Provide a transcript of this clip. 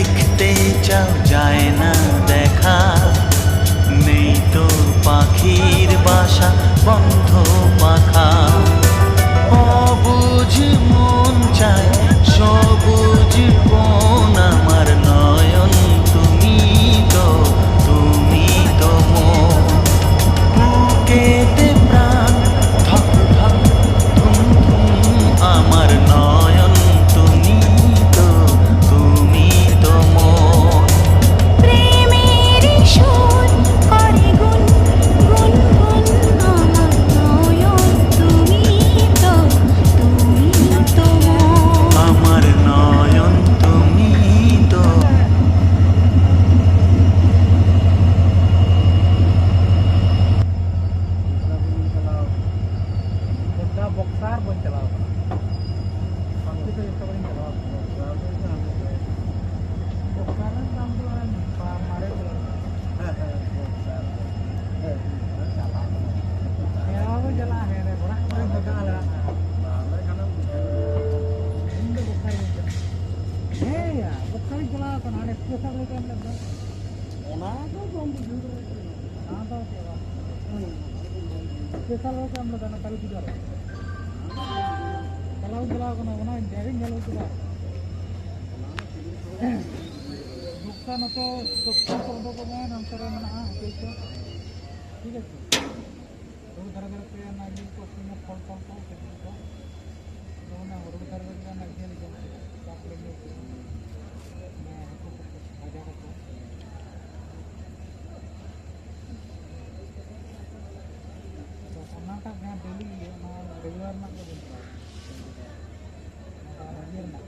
দেখতে চাও যায় না দেখা, নেই তো পাখির বাসা বন্ধ পাখা। অবুঝ মন চায় সবুজ বন, আমার নয়ন তুমি তো, তুমি তো মন। বুকেতে প্রাণ ধক ধক ধুম ধুম, আমার নয়ন তুমি তো, তুমি তো মন। প্রেমের সুর করে গুন গুন গুন, আমার নয়ন তুমি তো, তুমি তো মন। আমার নয়ন তুমি তো। boxar buen chalao pasti to isto buen chalao boxar naam to mare boxar chalao ya wo jala hai re bora kore bega ala ale kana inde boxar hey ya boxar chalao kan ane special le kan lagda ona to bomb jure na to sewa special ho ke hum log na kal ki karo चलाओ चलाओ ना ना driving चलाओ चलाओ नुकसान तो नुकसान करबो को मैं नंतर में हां ठीक है रोड धर धर पे ना ये को सीना फल फल को तो ना रोड धर धर ना ये ले जाओ आप ले मैं आपको बाजार को तो कर्नाटक में दिल्ली ना रेगुलर ना को Ayer nak,